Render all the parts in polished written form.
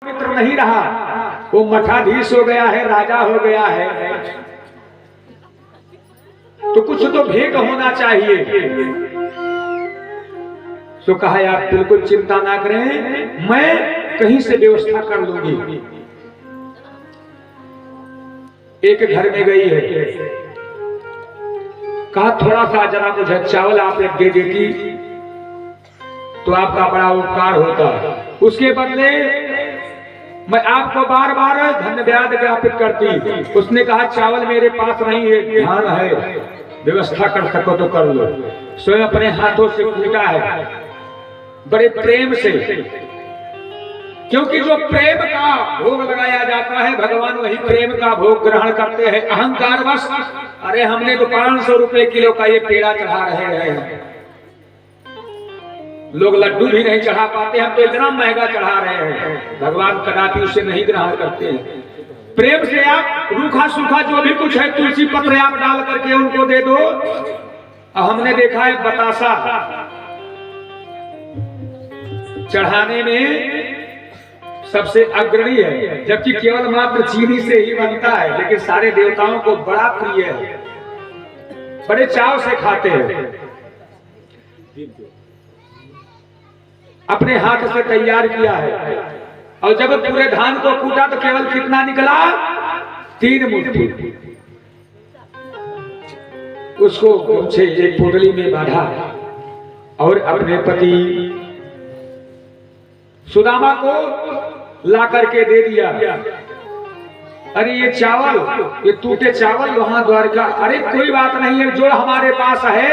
मित्र नहीं रहा, वो मठाधीश हो गया है, राजा हो गया है, तो कुछ तो भेंट होना चाहिए। तो कहा आप बिल्कुल चिंता ना करें, मैं कहीं से व्यवस्था कर लूंगी। एक घर में गई है, कहा थोड़ा सा जरा मुझे चावल आप एक दे देती तो आपका बड़ा उपकार होता, उसके बदले मैं आपको बार बार धन्यवाद ज्ञापित करती। उसने कहा चावल मेरे पास नहीं है, ध्यान है, व्यवस्था कर सको तो कर लो। स्वयं अपने हाथों से कूटा है, बड़े प्रेम से, क्योंकि जो प्रेम का भोग लगाया जाता है भगवान वही प्रेम का भोग ग्रहण करते हैं। अहंकार बस, अरे हमने तो 500 रुपए किलो का ये पेड़ा चढ़ा रहे हैं, लोग लड्डू भी नहीं चढ़ा पाते, हम तो इतना महंगा चढ़ा रहे हैं। भगवान कदापि उसे नहीं ग्रहण करते हैं। प्रेम से आप रूखा सूखा जो भी कुछ है, तुलसी पत्र आप डाल करके उनको दे दो। हमने देखा है बतासा चढ़ाने में सबसे अग्रणी है, जबकि केवल मात्र चीनी से ही बनता है, लेकिन सारे देवताओं को बड़ा प्रिय है, बड़े चाव से खाते हैं। अपने हाथ से तैयार किया है, और जब पूरे धान को कूटा तो केवल कितना निकला, 3 मुट्ठी। उसको मुझे एक पोटली में बांधा और अपने पति सुदामा को ला करके दे दिया। अरे ये चावल, ये टूटे चावल वहां द्वारका, अरे कोई बात नहीं है, जो हमारे पास है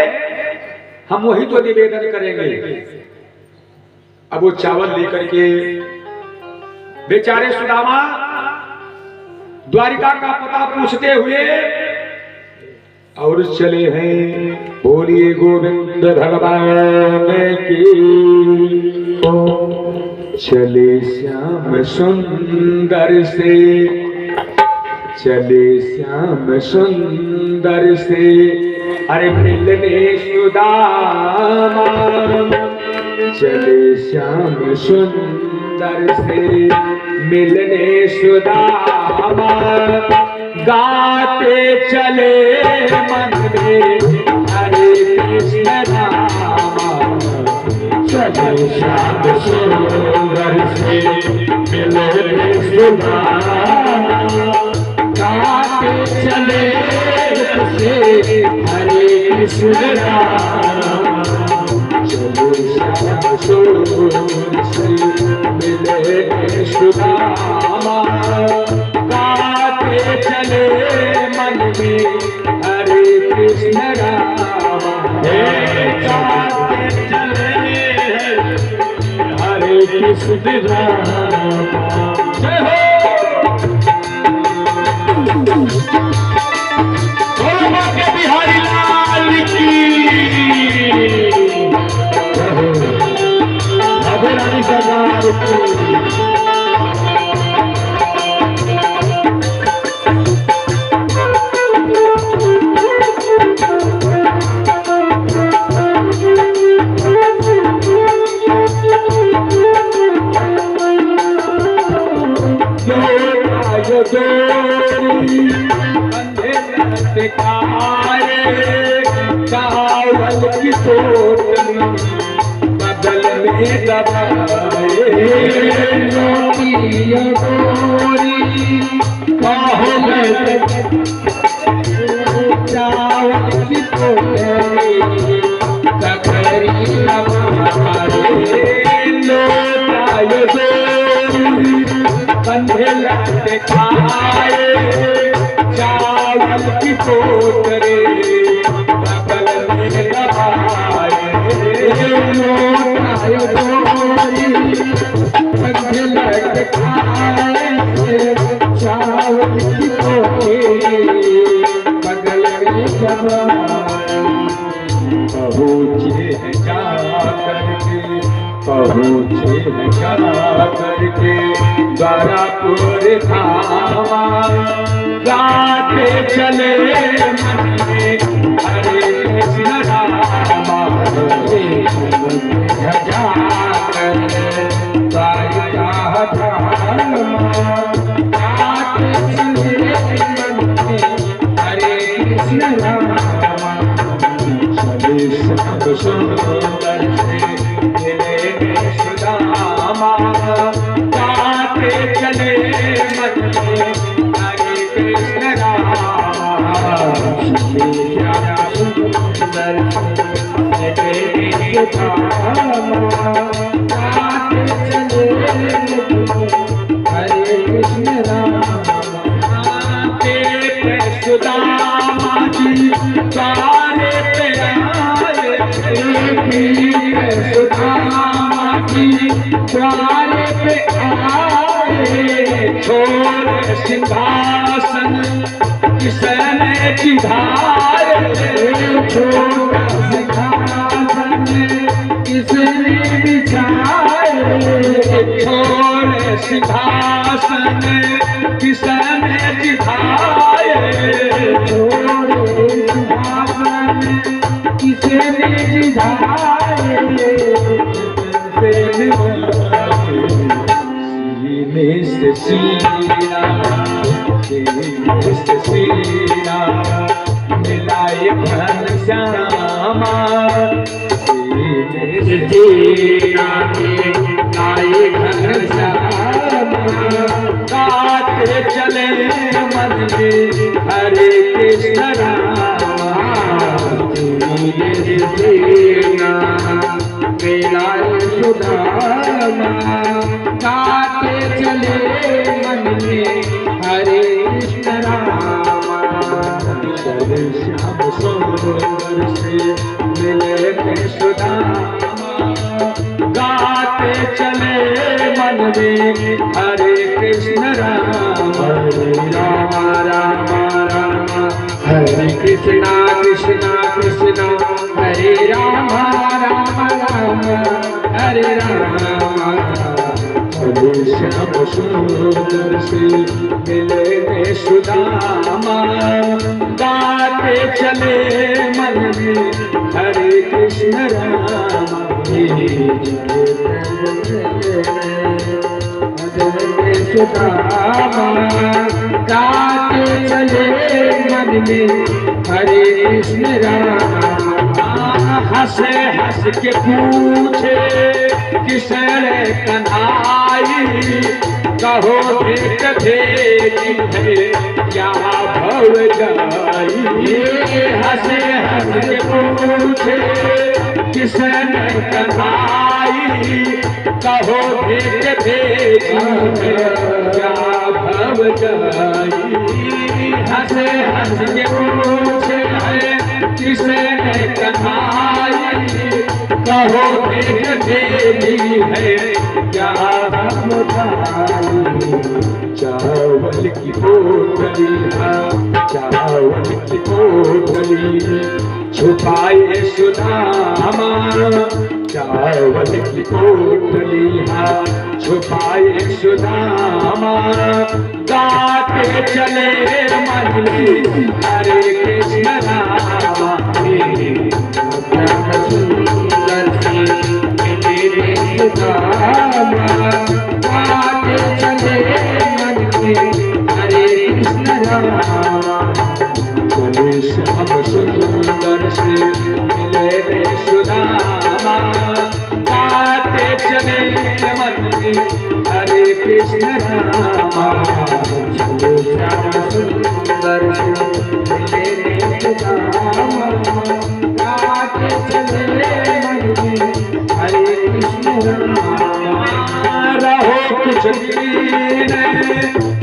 हम वही तो निवेदन करेंगे। अब वो चावल लेकर के बेचारे सुदामा द्वारिका का पता पूछते हुए और चले हैं। बोलिए गोविंद भगवान की, चले श्याम सुंदर से, चले श्याम सुंदर से, अरे मिलने सुदामा, चले श्याम सुंदर से मिलने सुदामा, गाते चले मन में हरे कृष्ण नामा, चले श्याम सुंदर से मिलने सुदामा, गाते चले से हरे कृष्ण नामा, मिले सुदामा, गाते चले मन में हरे कृष्ण रामा, गाते चले हरे कृष्ण रामा। जय हो बिहारी लाल की, सरकार चावल की टोकरी बदल में दबाए, चावल की टोकरी सकरी कंधे लटके खाए, चावल की टोकरी बगल में दबाए, कंधे लटके खाए, चावल की टोकरी बगल में दबाए। पहुँचे जा करके, पहुँचे जा करके द्वारापुर धामा, गाते चले मन में हरे कृष्ण रामा, जा कर द्वारिका धाम। सिंहासन किसने चिढ़ाए, छोटा सिंहासन किसने बिछाए, छोटे सिंहासन किसने चिढ़ाए, छोटे सिंहासन किसने चिढ़ाए, सीना मिलाए घन श्यामा, जीना मिलाए घन श्यामा, गाते चले मन में हरे कृष्ण रामा, जीना मिलाए सुदामा, गाते चले मन में हरे कृष्ण रामा, चले श्याम सुंदर से मिले सुदामा, गाते चले मन में हरे कृष्ण रामा, राम राम राम हरे कृष्णा कृष्णा कृष्णा हरे राम राम राम हरे राम, श्याम सुंदर से मिले सुदामा, गाते चले मन में हरे कृष्ण रामा, सुदामा गाते चले मन में हरे कृष्ण रामा, हंसे हंस के पूछे किसने कन्हाई, कहो भेंट भेजी है क्या भव जाई, हंसे हंस के पूछे किसने कन्हाई, कहो भेंट भेजी है क्या भव जाई, हंसे हंस के पूछे किसने कन्हाई, कहो भेंट भेजी है क्या हम भाई, चावल की पोटली है चावल की पोटली छुपाए सुदामा, चावल की पोटली है छुपाए सुदामा, गाते चले मन में हरे कृष्ण रामा, सुंदर से मिले सुदामा, गाते चले मन में हरे कृष्ण रामा, चले श्याम सुंदर से मिले सुदामा, गाते चले मन में हरे कृष्ण रामा, चले श्याम सुंदर से मिले सुदामा, गाते चले मन में हरे कृष्ण रामा, रहो कुछ दिन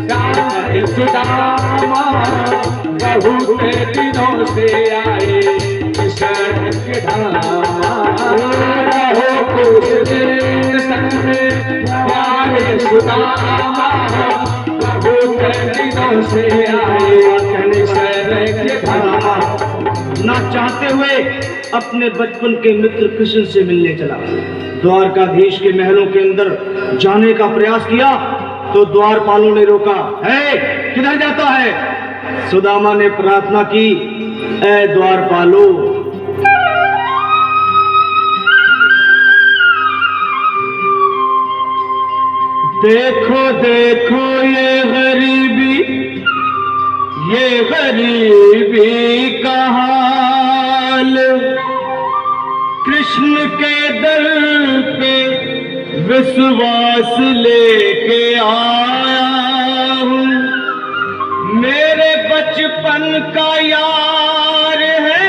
श्याम सुदामा, बहुत दिनों से आए किशन के धामा, रहो कुछ दिन संग में प्यारे सुदामा, बहुत दिनों से आए किशन के धामा, ना चाहते हुए अपने बचपन के मित्र कृष्ण से मिलने चला, द्वारकाधीश के महलों के अंदर जाने का प्रयास किया तो द्वारपालों ने रोका, है किधर जाता है? सुदामा ने प्रार्थना की, ऐ द्वारपालो देखो देखो ये गरीबी का हाल, कृष्ण के दर पे विश्वास लेके आया हूँ। मेरे बचपन का यार है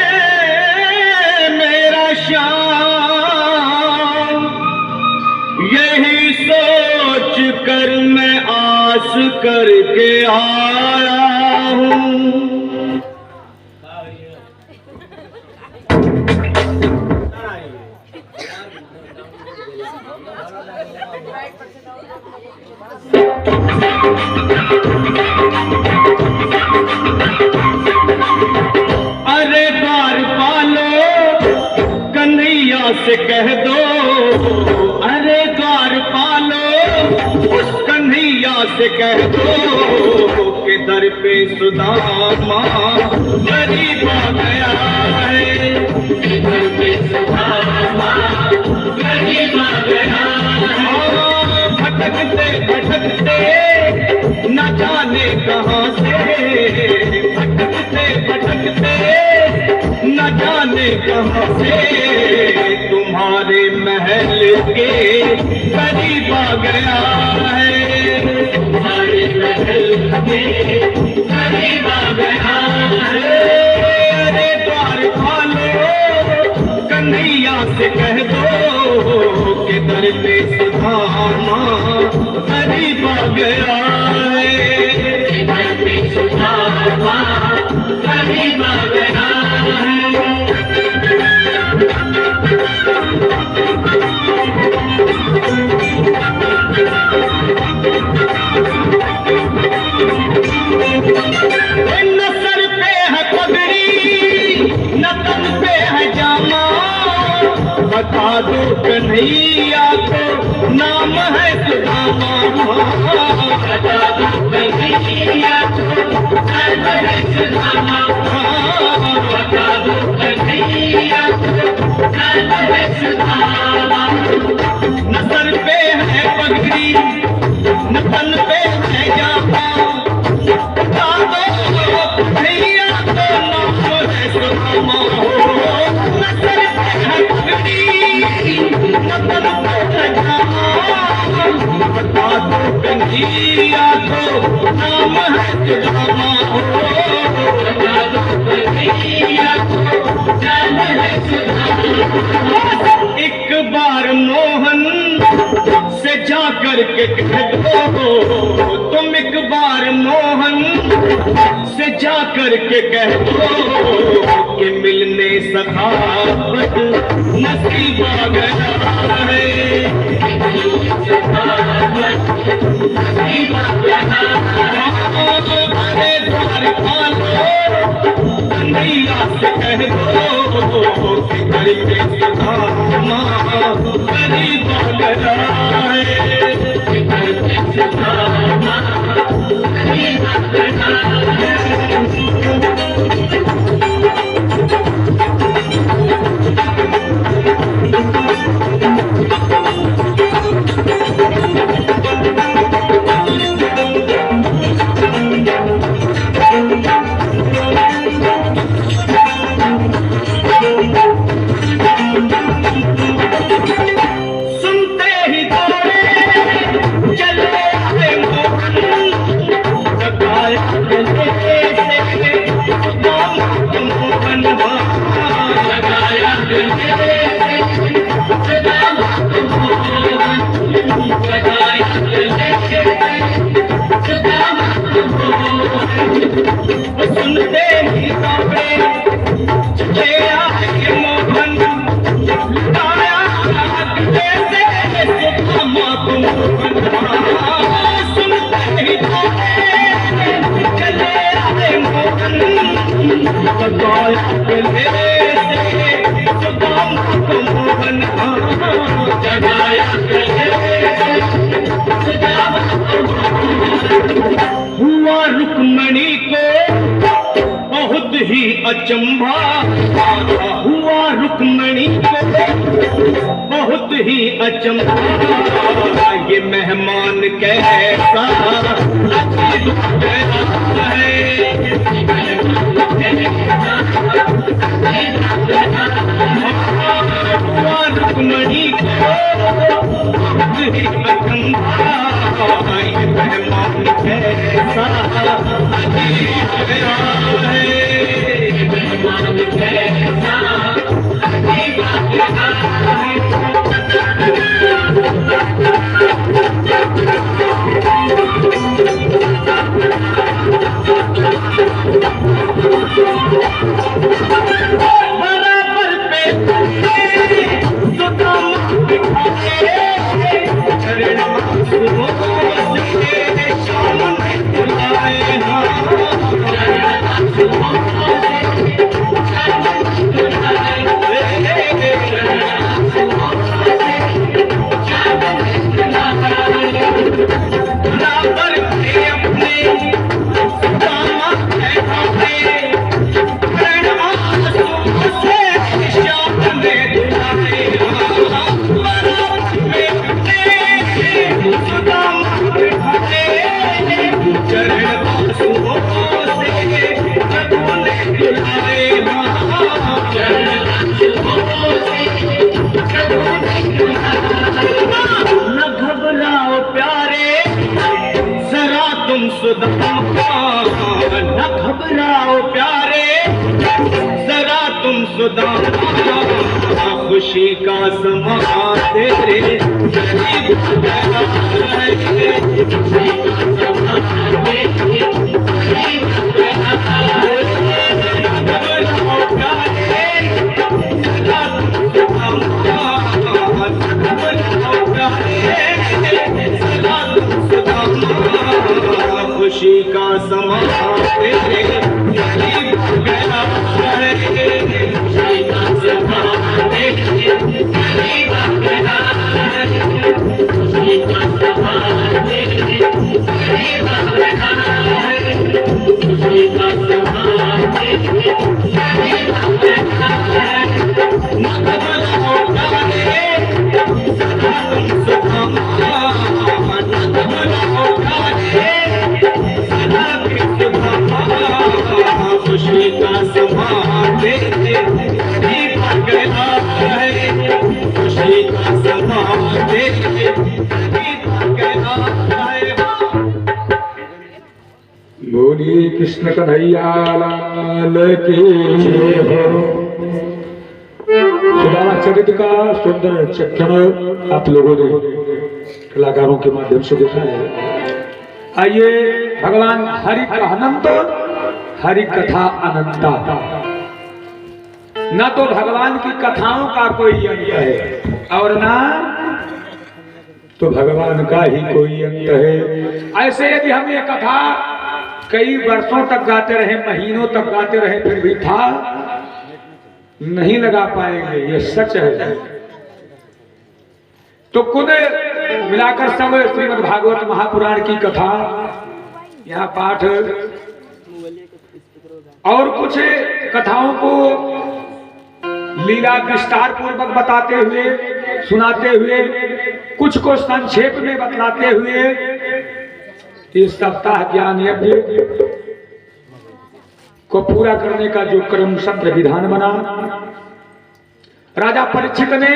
मेरा श्याम, यही सोच कर मैं आस करके आया हूँ। अरे द्वारपालो कन्हैया से कह दो, अरे द्वारपालो उस कन्हैया से कह दो कि दर पे सुदामा गरीब आ गया है, दर पे सुदामा गरीब आ गया है। भटकते भटकते न जाने कहाँ से, भटकते भटकते न जाने कहाँ से तुम्हारे महल के करीब आ गया है, तुम्हारे महल के करीब आ गया है। अरे द्वारपालो कन्हैया से कह दो कि दर पे सुदामा करीब आ गया है, दर पे सुदामा करीब आ गया है। न सर पे है पगड़ी न तन पे है जामा, बता दो कन्हैया को नाम है सुदामा, बता दो कन्हैया को नाम है सुदामा, बता दो कन्हैया को नाम है सुदामा। न सर पे है पगड़ी न तन पे है जामा, बता दो कन्हैया को नाम है सुदामा। न सर पे है पगड़ी न तन पे है जामा, बता दो कन्हैया को नाम है सुदामा, बता दो कन्हैया को नाम है सुदामा। एक बार मोहन से जा कर के कह दो, तुम एक बार मोहन से जा कर के कह दो कि मिलने सखावत नसीब आ गया है, नसीब आ गया है। अरे द्वारपालो कन्हैया से कह दो कि दर पे सुदामा करीब आ गया है, दर पे सुदामा करीब आ गया है। सुनते ही दौड़े चले आए मोहन, लगाया गले से सुदामा को मोहन, लगाया गले से सुदामा को मोहन, लगाया गले से सुदामा को मोहन। सुनते ही दौड़े चले आए मोहन, लगाया गले से सुदामा को मोहन। सुनते ही दौड़े चले आए मोहन, लगाया गले से सुदामा को मोहन, लगाया गले से सुदामा को मोहन। हुआ रुक्मणी को बहुत ही अचंभा, हुआ रुक्मणी को बहुत ही अचंभा ये मेहमान कैसा रुक्मणी बहुत ही अचंभा ये मेहमान कैसा बराबर पे न घबराओ प्यारे जरा तुम सुदामा न घबराओ प्यारे जरा तुम सुदामा खुशी का समा तेरे खुशी का समा तेरे खुशी का समा तेरे खुशी का समा तेरे बोलिए कृष्ण कन्हैया लाल की जय हो। सुदामा चरित का सुंदर चित्रण आप लोगों ने कलाकारों के माध्यम से देखा है। आइए भगवान हरि का अनंत हरि कथा अनंता। न तो भगवान की कथाओं का कोई अंत है और ना तो भगवान का ही कोई अंत है। ऐसे यदि हम ये कथा कई वर्षों तक गाते रहे, महीनों तक गाते रहे, फिर भी था नहीं लगा पाएंगे, ये सच है। तो कुल मिलाकर सब श्रीमद् भागवत महापुराण की कथा यहाँ पाठ और कुछ कथाओं को लीला विस्तार पूर्वक बताते हुए, सुनाते हुए, कुछ को संक्षेप में बतलाते हुए इस सप्ताह ज्ञान यज्ञ को पूरा करने का जो क्रम सत्र विधान बना, राजा परीक्षित ने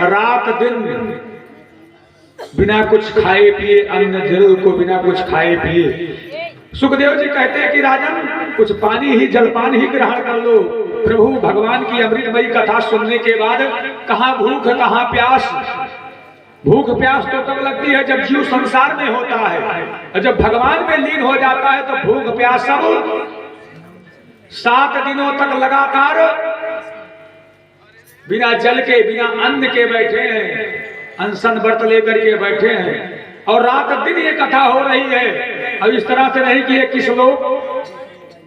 रात दिन बिना कुछ खाए पिए, अन्न जल को बिना कुछ खाए पिए, सुखदेव जी कहते हैं कि राजन कुछ पानी ही जलपान ही ग्रहण कर लो। प्रभु भगवान की अमृतमयी कथा सुनने के बाद कहाँ भूख कहाँ प्यास। भूख प्यास तो तब लगती है जब जीव संसार में होता है, और जब भगवान में लीन हो जाता है तो भूख प्यास सब 7 दिनों तक लगातार बिना जल के बिना अन्न के बैठे हैं, अनशन व्रत लेकर के बैठे हैं और रात दिन ये कथा हो रही है। अब इस तरह से नहीं कि ये किस लोग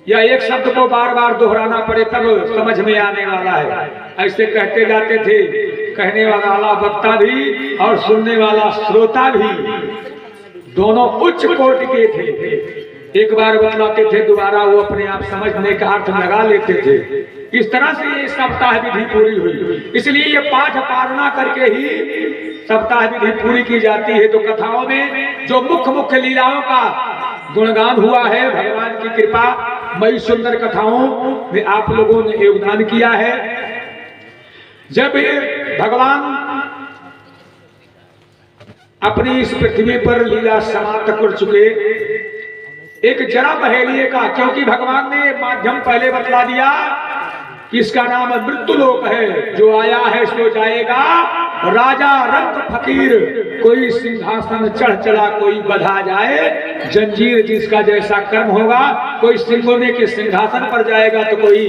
या एक शब्द को बार बार दोहराना पड़े तब समझ में आने वाला है। ऐसे कहते जाते थे, कहने वाला वक्ता भी और सुनने वाला श्रोता भी दोनों उच्च कोटि के थे। एक बार बतलाते थे, दोबारा वो अपने आप समझने का अर्थ लगा लेते थे। इस तरह से ये सप्ताह विधि पूरी हुई। इसलिए ये पाठ पारणा करके ही सप्ताह विधि पूरी की जाती है। तो कथाओं में जो मुख्य मुख्य लीलाओं का गुणगान हुआ है, भगवान की कृपा मई सुंदर कथाओं में आप लोगों ने योगदान किया है। जब भगवान अपनी इस पृथ्वी पर लीला समाप्त कर चुके, एक जरा बहेलिए का, क्योंकि भगवान ने माध्यम पहले बतला दिया कि इसका नाम मृत्यु लोक है, जो आया है सो जाएगा। राजा रंग फकीर, कोई सिंहासन चढ़ चला, कोई बधा जाए जंजीर, जिसका जैसा कर्म होगा। कोई सिंगोने के सिंहासन पर जाएगा तो कोई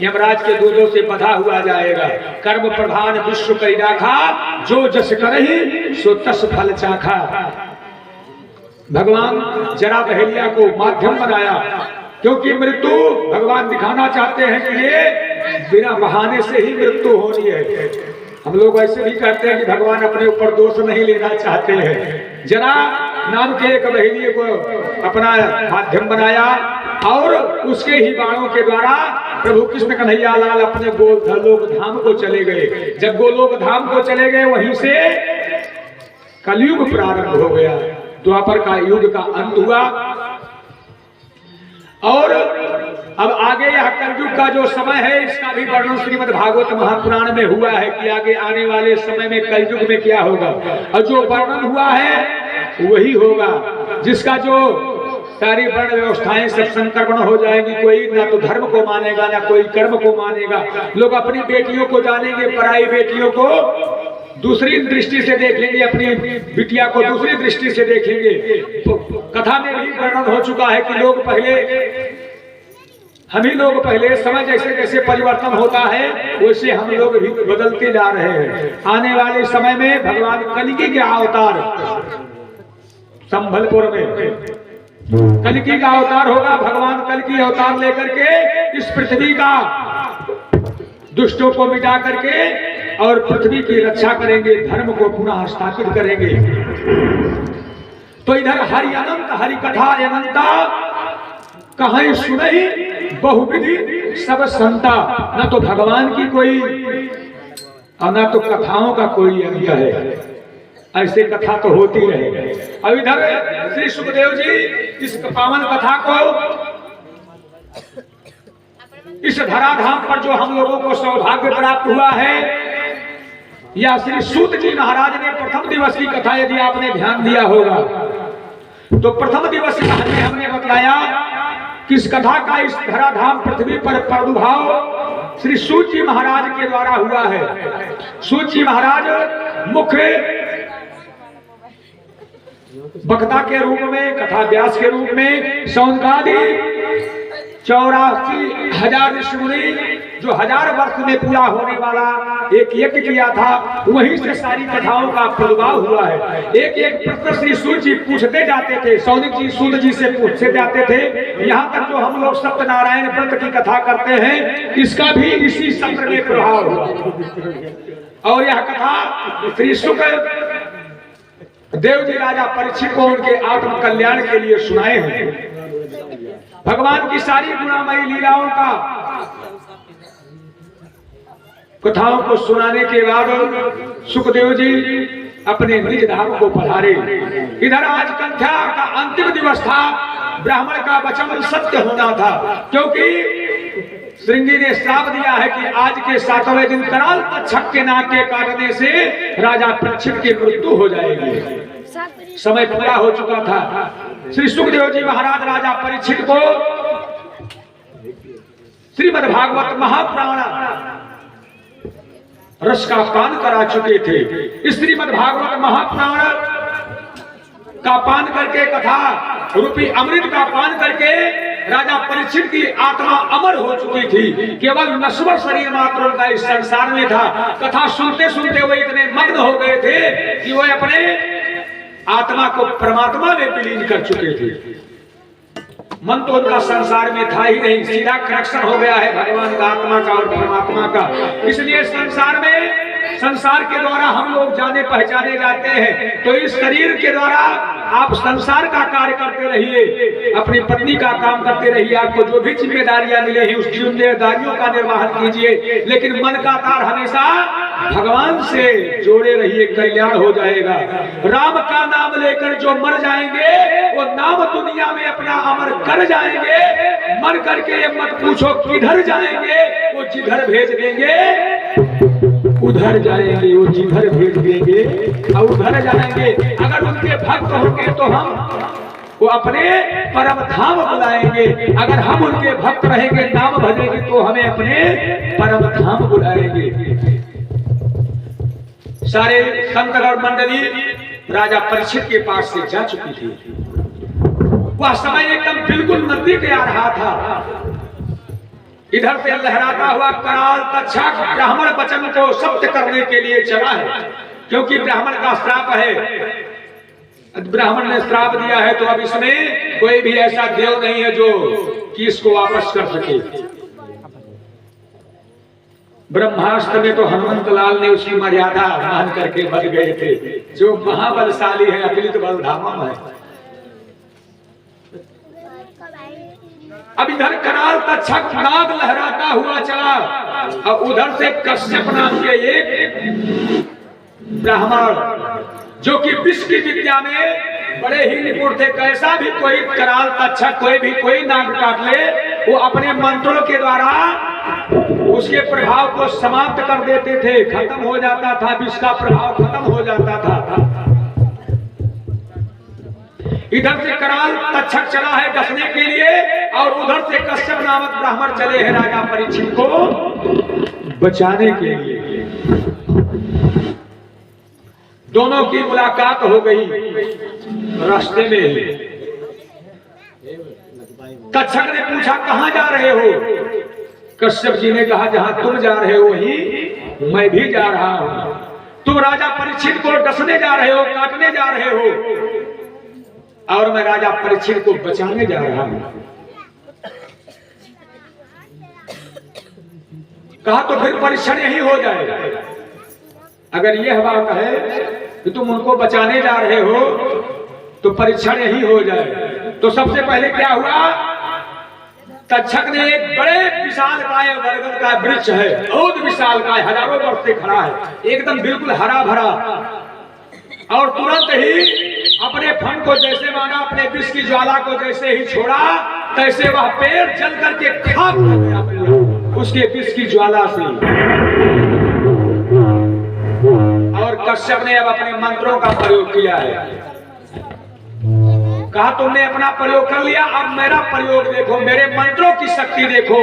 यमराज के दूधों से बधा हुआ जाएगा। कर्म प्रधान विश्व कई राखा, जो जस करहि सो तस फल चाखा। भगवान जरा बहेलिया को माध्यम बनाया, क्योंकि मृत्यु भगवान दिखाना चाहते हैं कि ये बिना बहाने से ही मृत्यु होनी है। हम लोग ऐसे भी कहते हैं कि भगवान अपने ऊपर दोष नहीं लेना चाहते हैं। जरा नाम के एक बहेलिए को अपना माध्यम बनाया और उसके ही बाणों के द्वारा प्रभु कृष्ण कन्हैया लाल अपने गोलोक धाम को चले गए। जब गोलोक धाम को चले गए, वहीं से कलयुग प्रारंभ हो गया। द्वापर का युग का अंत हुआ और अब आगे यह कलयुग का जो समय है, इसका भी वर्णन श्रीमद् भागवत महापुराण में हुआ है कि आगे आने वाले समय में कलयुग में क्या होगा। और जो वर्णन हुआ है वही होगा, जिसका जो सारी वर्ण व्यवस्थाएं सब संक्रमण हो जाएंगी। कोई ना तो धर्म को मानेगा, ना कोई कर्म को मानेगा। लोग अपनी बेटियों को जानेंगे, पराई बेटियों को दूसरी दृष्टि से देखेंगे, अपनी बिटिया को दूसरी दृष्टि से देखेंगे। कथा में भी वर्णन हो चुका है कि लोग पहले समय जैसे जैसे परिवर्तन होता है, वैसे हम लोग भी बदलते जा रहे हैं। आने वाले समय में भगवान कलिकी के अवतार, संभलपुर में कलिकी का अवतार होगा। भगवान कलिकी अवतार लेकर के इस पृथ्वी का दुष्टों को मिटा करके और पृथ्वी की रक्षा करेंगे, धर्म को पुनः स्थापित करेंगे। तो इधर हरि अनंत, हरि कथा अनंता, कहीं सुनहि बहुविधि सब संता। न तो भगवान की कोई और न तो कथाओं का कोई अंत है। ऐसे कथा तो होती रहे। अब इधर श्री सुखदेव जी इस पावन कथा को इस धराधाम पर जो हम लोगों को सौभाग्य प्राप्त हुआ है, या श्री सूत जी महाराज ने प्रथम दिवस की कथा यदि आपने ध्यान दिया होगा तो प्रथम दिवस की कथा में हमने बतलाया कि इस कथा का इस धराधाम पृथ्वी पर प्रादुर्भाव श्री सूत जी महाराज के द्वारा हुआ है। सूत जी महाराज मुख्य वक्ता के रूप में, कथा व्यास के रूप में सौनकादि 84,000 ऋषि मुनि जो 1000 वर्ष में पूरा होने वाला एक यज्ञ किया था, वहीं से सारी कथाओं का प्रादुर्भाव हुआ है। एक एक प्रश्न श्री सूत जी पूछते जाते थे, सौनिक जी सूत जी से पूछते जाते थे। यहाँ तक जो हम लोग सत्यनारायण व्रत की कथा करते हैं, इसका भी इसी सत्र में प्रभाव हुआ। और यह कथा श्री शुक देव जी राजा परीक्षित को उनके आत्म कल्याण के लिए सुनाए हैं। भगवान की सारी गुणामयी लीलाओं का कथाओं को सुनाने के बाद सुखदेव जी अपने निज धाम को पधारे। इधर आज कंठ्या का अंतिम दिवस था। ब्राह्मण का वचन सत्य होना था, क्योंकि श्रृंगी ने श्राप दिया है कि आज के 7वें दिन कराल तक्षक के नाक के काटने से राजा परीक्षित की मृत्यु हो जाएगी। समय पूरा हो चुका था। श्री सुखदेव जी महाराज राजा परीक्षित को श्रीमद् भागवत महापुराण रस का पान करा चुके थे। श्रीमद् भागवत महापुराण का पान करके, कथा रूपी अमृत का पान करके राजा परीक्षित की आत्मा अमर हो चुकी थी। केवल नश्वर शरीर मात्र उनका इस संसार में था। कथा सुनते सुनते वो इतने मग्न हो गए थे कि वो अपने आत्मा को परमात्मा में विलीन कर चुके थे। मन तो उनका संसार में था ही नहीं, सीधा कनेक्शन हो गया है भगवान का, आत्मा का और परमात्मा का। इसलिए संसार में संसार के द्वारा हम लोग जाने पहचाने जाते हैं, तो इस शरीर के द्वारा आप संसार का कार्य करते रहिए, अपनी पत्नी का काम करते रहिए, आपको जो भी जिम्मेदारियां मिले हैं उस जिम्मेदारियों का निर्वाहन कीजिए, लेकिन मन का तार हमेशा भगवान से जोड़े रहिए, कल्याण हो जाएगा। राम का नाम लेकर जो मर जाएंगे वो नाम दुनिया में अपना अमर कर जाएंगे। मर करके ये मत पूछो किधर जाएंगे, वो जिधर भेज देंगे उधर जाएंगे, वो जिधर भेज देंगे और उधर जाएंगे। अगर उनके भक्त होंगे तो हम वो अपने परम धाम बुलाएंगे, अगर हम उनके भक्त रहेंगे, नाम भजेंगे, तो हमें अपने परम धाम बुलाएंगे। सारे संतगण मंडली राजा परीक्षित के पास से जा चुकी थी। वह समय एकदम बिल्कुल नजदीक आ रहा था। इधर से लहराता हुआ कराल तक्षक ब्राह्मण वचन को सत्य करने के लिए चला है, क्योंकि ब्राह्मण का श्राप है। ब्राह्मण ने श्राप दिया है, तो अब इसमें कोई भी ऐसा देव नहीं है जो कि इसको वापस कर सके। ब्रह्मास्त्र में तो हनुमंत लाल ने उसकी मर्यादा मान करके बच गए थे। जो महाबलशाली है, अतुलित बलधामम है। अब इधर कराल तक्षक नाग लहराता हुआ चला, और उधर से कश्यप नाम के एक ब्राह्मण जो कि विश्व की विद्या में बड़े ही निपुण थे। कैसा भी कोई कराल तक्षक कोई नाग काट ले, वो अपने मंत्रों के द्वारा उसके प्रभाव को समाप्त कर देते थे, खत्म हो जाता था, विष का प्रभाव खत्म हो जाता था। इधर से कराल तक्षक चला है डसने के लिए, और उधर से कश्यप नामक ब्राह्मण चले हैं राजा परीक्षित को बचाने के लिए। दोनों की मुलाकात हो गई रास्ते में। तक्षक ने पूछा कहां जा रहे हो? कश्यप जी ने कहा जहां तुम जा रहे हो वहीं मैं भी जा रहा हूं। तुम राजा परीक्षित को डसने जा रहे हो, काटने जा रहे हो, और मैं राजा परीक्षित को बचाने जा रहा हूं। कहा तो फिर परीक्षण यही हो जाएगा। अगर यह बात है कि तुम उनको बचाने जा रहे हो तो परीक्षण यही हो जाए। तो सबसे पहले क्या हुआ, तक्षक ने एक बड़े विशाल काय बरगद का वृक्ष है, बहुत विशाल काय, हजारों वर्ष से खड़ा है, एकदम बिल्कुल हरा भरा, और तुरंत ही अपने फन को जैसे माना, अपने विष की ज्वाला को जैसे ही छोड़ा, तैसे वह पेड़ जल करके खाक हो गया उसके विष की ज्वाला से। और कश्यप ने अब अपने मंत्रों का प्रयोग किया है। कहा तुमने अपना प्रयोग कर लिया, अब मेरा प्रयोग देखो, मेरे मंत्रों की शक्ति देखो।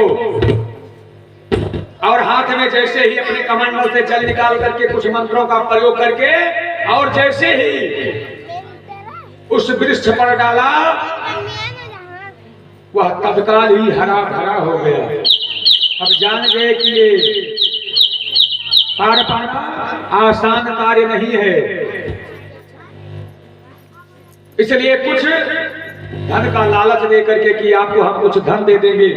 और हाथ में जैसे ही अपने कमंडल से जल निकाल करके कुछ मंत्रों का प्रयोग करके, और जैसे ही उस वृक्ष पर डाला, वह तत्काल ही हरा भरा हो गया। अब जान गए कि ये पार पाना आसान कार्य नहीं है, इसलिए कुछ धन का लालच दे करके कि आपको हम कुछ धन दे देंगे,